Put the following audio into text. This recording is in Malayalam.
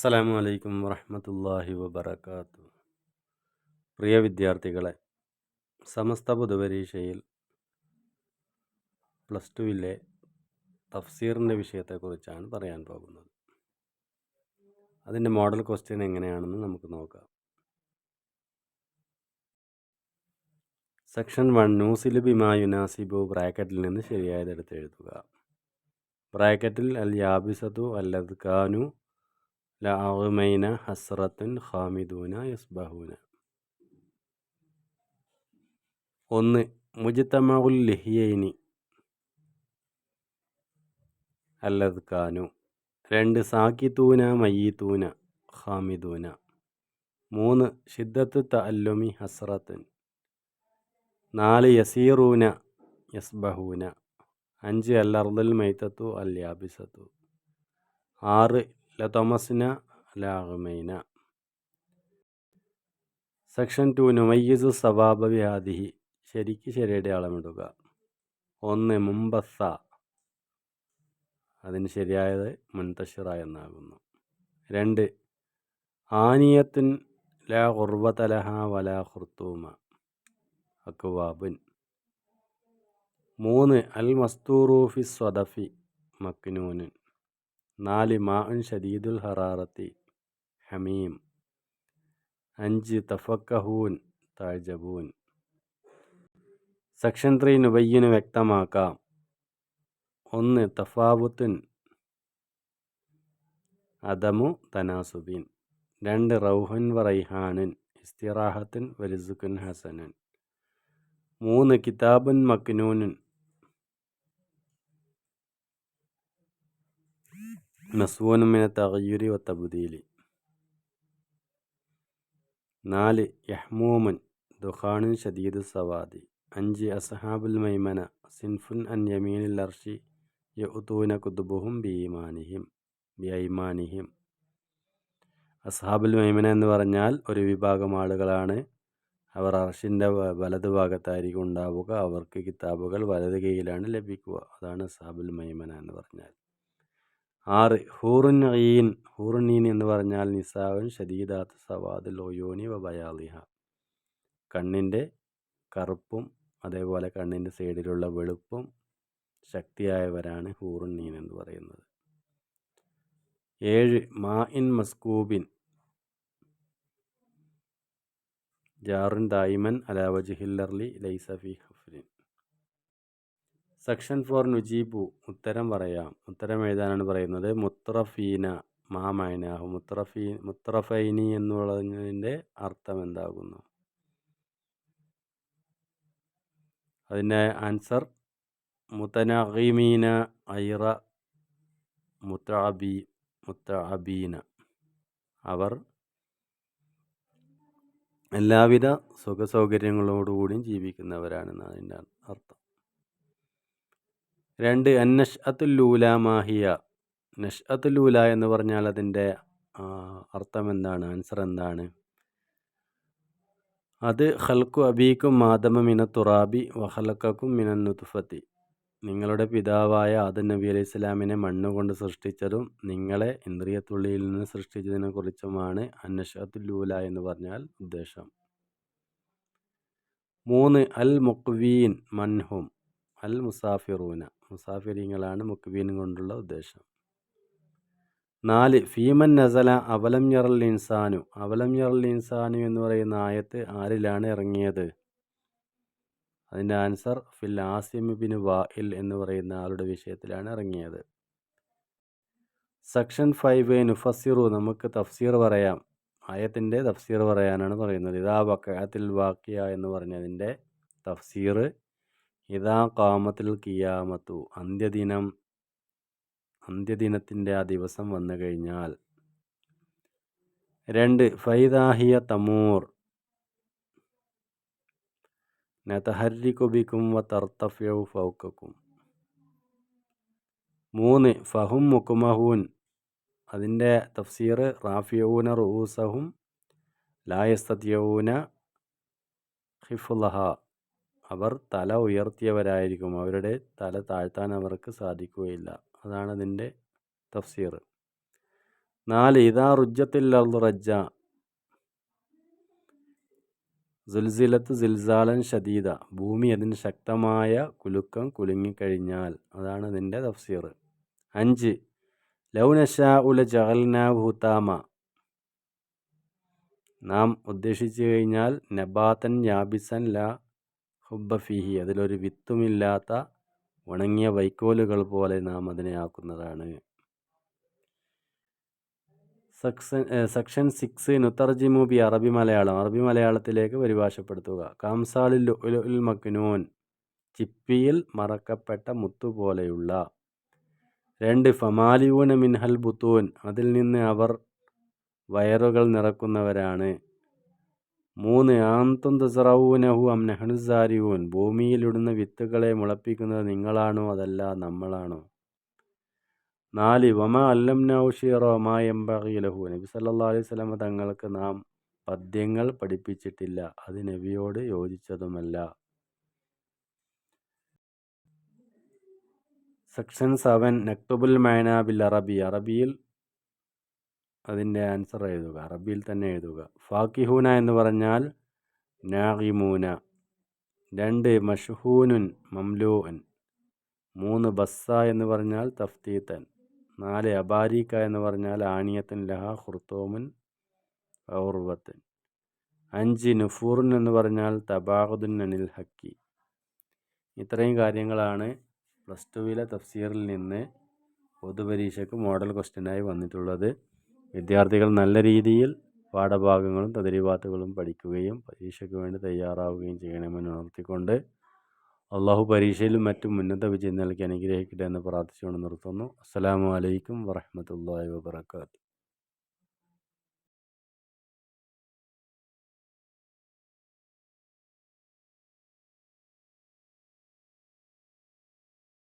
അസ്സലാമു അലൈക്കും വറഹ്മത്തുള്ളാഹി വബറകാതുഹു. പ്രിയ വിദ്യാർത്ഥികളെ, സമസ്ത പൊതുപരീക്ഷയിൽ പ്ലസ് ടുവിലെ തഫ്സീറിൻ്റെ വിഷയത്തെക്കുറിച്ചാണ് പറയാൻ പോകുന്നത്. അതിൻ്റെ മോഡൽ ക്വസ്റ്റ്യൻ എങ്ങനെയാണെന്ന് നമുക്ക് നോക്കാം. സെക്ഷൻ 1 നൂസിലു ബിമാ യുനാസിബു ബ്രാക്കറ്റിൽ നിന്ന് ശരിയായതെടുത്ത് എഴുതുക. ബ്രാക്കറ്റിൽ അൽ യാബിസതു അല്ലദ്കാനു ലഅഗ്മൈന ഹസ്റത്തുൻ ഖാമിദൂന യസ്ബഹൂന. 1 മുജ്തമഉൽ ലിഹ്യൈനി അല്ലദ്കാനു. 2 സാക്കിത്തൂന മയ്യിത്തൂന ഖാമിദൂന. 3 ഷിദ്ദത്തു തഅല്ലുമി ഹസ്റത്തുൻ. 4 യസീറൂന യസ്ബഹൂന. 5 അൽ അർദുൽ മൈതത്തു അൽ യാബിസത്തു. 6 ലതമസ്ന ലഅഗ്മൈന. സെക്ഷൻ 2 നുമയ്യിസു സവാബ ബിഹാദിഹി. ശരിക്ക് ശരിയുടെ അളമിടുക. 1 മുംബസ്സ, അതിന് ശരിയായത് മുൻതഷിറ എന്നാകുന്നു. 2 ആനിയത്തുൻ ലാ ഖുർവത ലഹാ വലാ ഖുർത്തൂമ അക്വാബുൻ. 3 അൽ മസ്തൂറു ഫി സ്വദഫി മക്നൂനുൻ. 4 മാഉൻ ഷദീദുൽ ഹറാറത്തി ഹമീം. 5 തഫക്കഹൂൻ തഅജബൂൻ. സെക്ഷൻ 3 നുബയ്യിനു വ്യക്തമാക്കാം. 1 തഫാവുത്തുൻ അദമു തനാസുബിൻ. 2 റൗഹുൻ വ റൈഹാനുൻ ഇസ്തിറാഹത്തുൻ വരിസുക്കുൻ ഹസനുൻ. 3 കിതാബുൻ മക്നൂനുൻ മസ്വൂനുൻ മിന തഗയ്യുരി വ തബ്ദീലി. 4 യഹ്മൂമുൻ ദുഖാനുൻ ഷദീദു സവാദി. 5 അസ്ഹാബുൽ മൈമന സിൻഫുൻ അൻ യമീനിൽ അർഷി യഉതൂന കുതുബുഹും ബിഐമാനിഹിം. അസ്ഹാബുൽ മൈമന എന്ന് പറഞ്ഞാൽ ഒരു വിഭാഗം ആളുകളാണ്. അവർ അർഷിൻ്റെ വലതു ഭാഗത്തായിരിക്കും ഉണ്ടാവുക. അവർക്ക് കിതാബുകൾ വലത് കൈയിലാണ് ലഭിക്കുക. അതാണ് അസ്ഹാബുൽ മൈമന എന്ന് പറഞ്ഞാൽ. 6 ഹൂറുൻ ഈൻ. ഹൂറുൻ ഈൻ എന്ന് പറഞ്ഞാൽ നിസാഉൻ ഷദീദാത്ത് സവാദുൽ ഉയൂനി വ ബയാളിഹ. കണ്ണിൻ്റെ കറുപ്പും അതേപോലെ കണ്ണിൻ്റെ സൈഡിലുള്ള വെളുപ്പും ശക്തിയായവരാണ് ഹൂറുൻ ഈൻ എന്ന് പറയുന്നത്. 7 മാഇൻ മസ്കൂബിൻ ജാറുൻ ദായിമൻ അലാ വജ്ഹിൽ അർളി ലൈസ ഫി ഹഫ്ലിൻ. സെക്ഷൻ 4 നുജീബു ഉത്തരം പറയാം. ഉത്തരം എഴുതാനാണ് പറയുന്നത്. മുത്രഫീന മാ മഅനാഹു. മുത്രഫൈനി എന്നുള്ളതിൻ്റെ അർത്ഥം എന്താകുന്നു? അതിൻ്റെ ആൻസർ മുതനഗിമീന ഐറ മുതഅബീന. അവർ എല്ലാവിധ സുഖസൗകര്യങ്ങളോടുകൂടിയും ജീവിക്കുന്നവരാണെന്നാണ് അതിൻ്റെ അർത്ഥം. 2 അന്നഷ്അത്തുല്ലൂല മാഹിയ. നഷ്അത്തുല്ലൂല എന്ന് പറഞ്ഞാൽ അതിൻ്റെ അർത്ഥം എന്താണ്? ആൻസർ എന്താണ്? അത് ഖൽഖു അബീക്കും ആദമ മിന തുറാബി വഖലഖക്കും മിനൻ നുത്ഫത്തി. നിങ്ങളുടെ പിതാവായ ആദം നബി അലൈഹി സ്വലാമിനെ മണ്ണുകൊണ്ട് സൃഷ്ടിച്ചതും നിങ്ങളെ ഇന്ദ്രിയത്തുള്ളിയിൽ നിന്ന് സൃഷ്ടിച്ചതിനെ കുറിച്ചുമാണ് അന്നഷ്അത്തുല്ലൂല എന്ന് പറഞ്ഞാൽ ഉദ്ദേശം. 3 അൽ മുഖ്വീൻ മൻഹും. അൽ മുസാഫിറൂന. മുസാഫിരീങ്ങളാണ് മുഖ്വീൻ കൊണ്ടുള്ള ഉദ്ദേശം. 4 ഫീമൻ നസല അവലം യറൽ ഇൻസാനു. അവലം യറൽ ഇൻസാനു എന്ന് പറയുന്ന ആയത്ത് ആരിലാണ് ഇറങ്ങിയത്? അതിൻ്റെ ആൻസർ ഫിൽ ആസിം ബിൻ വാഇൽ എന്ന് പറയുന്ന ആളുടെ വിഷയത്തിലാണ് ഇറങ്ങിയത്. സെക്ഷൻ 5 നുഫസ്സിറു. നമുക്ക് തഫ്സീർ പറയാം. ആയത്തിൻ്റെ തഫ്സീർ പറയാനാണ് പറയുന്നത്. ഇദാ വഖഅത്തിൽ വാഖിയ എന്ന് പറഞ്ഞതിൻ്റെ തഫ്സീർ ഇദാ ഖാമത്തിൽ ഖിയാമത്തു. അന്ത്യദിനത്തിൻ്റെ ആ ദിവസം വന്നു കഴിഞ്ഞാൽ. 2 ഫൈദാഹിയ തമൂർ നതഹർരികു ബിക്കും വ തർതഫിഉ ഫൗകക്കും. 3 ഫഹും മുക്മഹൂൻ. അതിൻ്റെ തഫ്സീർ റാഫിഊന റൂസഹും ലാ യസ്തതിഊന ഖിഫ്ളഹ. അവർ തല ഉയർത്തിയവരായിരിക്കും. അവരുടെ തല താഴ്ത്താൻ അവർക്ക് സാധിക്കുകയില്ല. അതാണ് അതിൻ്റെ തഫ്സീർ. 4 ഇദാ റുജ്ജത്തിൽ അർദ് റജ്ജ, സുൽസിലത്ത് സിൽസാലൻ ഷദീദ, ഭൂമി അതിന് ശക്തമായ കുലുക്കം കുലുങ്ങിക്കഴിഞ്ഞാൽ. അതാണ് ഇതിൻ്റെ തഫ്സീർ. 5 ലൗ നശാഉ ലജഅൽനാഹു ഹുതാമ, നാം ഉദ്ദേശിച്ചു കഴിഞ്ഞാൽ നബാതൻ യാബിസൻ ലാ ഹുബ്ബ ഫീഹി, അതിലൊരു വിത്തുമില്ലാത്ത ഉണങ്ങിയ വൈക്കോലുകൾ പോലെ നാം അതിനെ ആക്കുന്നതാണ്. സെക്ഷൻ 6 നുത്തർജിമു ബി അറബി മലയാളം, അറബി മലയാളത്തിലേക്ക് പരിഭാഷപ്പെടുത്തുക. കാംസാലിൽ ലുഅ്ലുഉൽ മക്നൂൻ, ചിപ്പിയിൽ മറക്കപ്പെട്ട മുത്തുപോലെയുള്ള. 2 ഫമാലിയൂന മിൻഹൽ ബുത്തൂൻ, അതിൽ നിന്ന് അവർ വയറുകൾ നിറക്കുന്നവരാണ്. 3 ആന്തും തസ്റഊനഹു അം നഹ്നു സാരിഊൻ, ഭൂമിയിലിടുന്ന വിത്തുകളെ മുളപ്പിക്കുന്നത് നിങ്ങളാണോ അതല്ല നമ്മളാണോ. 4 വമാ അല്ലംനാഹു ശിഅറ വമാ യംബഗി ലഹു, നബി സല്ലല്ലാഹു അലൈഹി വസല്ലം തങ്ങൾക്ക് നാം പദ്യങ്ങൾ പഠിപ്പിച്ചിട്ടില്ല, അത് നബിയോട് യോജിച്ചതുമല്ല. സെക്ഷൻ 7 നക്തുബുൽ മഅന ബിൽ അറബി, അറബിയിൽ അതിൻ്റെ ആൻസർ എഴുതുക, അറബിയിൽ തന്നെ എഴുതുക. ഫാക്കിഹൂന എന്ന് പറഞ്ഞാൽ നാഗിമൂന. 2 മഷ്ഹൂനുൻ മംലൂഅൻ. 3 ബസ്സ എന്ന് പറഞ്ഞാൽ തഫ്തീത്തൻ. 4 അബാരിക്ക എന്ന് പറഞ്ഞാൽ ആണിയത്തൻ ലഹ ഖുർത്തോമുൻ ഔർവത്തൻ. 5 നുഫൂറുൻ എന്ന് പറഞ്ഞാൽ തബാഖുദുൻ അനിൽ ഹക്കി. ഇത്രയും കാര്യങ്ങളാണ് പ്ലസ് ടുവിലെ തഫ്സീറിൽ നിന്ന് പൊതുപരീക്ഷയ്ക്ക് മോഡൽ ക്വസ്റ്റ്യനായി വന്നിട്ടുള്ളത്. വിദ്യാർത്ഥികൾ നല്ല രീതിയിൽ പാഠഭാഗങ്ങളും തദ്രീബാത്തുകളും പഠിക്കുകയും പരീക്ഷയ്ക്ക് വേണ്ടി തയ്യാറാവുകയും ചെയ്യണമെന്ന് ഉണർത്തിക്കൊണ്ട് അള്ളാഹു പരീക്ഷയിലും മറ്റും ഉന്നത വിജയം നൽകി അനുഗ്രഹിക്കട്ടെ എന്ന് പ്രാർത്ഥിച്ചുകൊണ്ട് നിർത്തുന്നു. അസ്സലാമു അലൈക്കും വറഹ്മത്തുള്ളാഹി വബറകാതുഹു.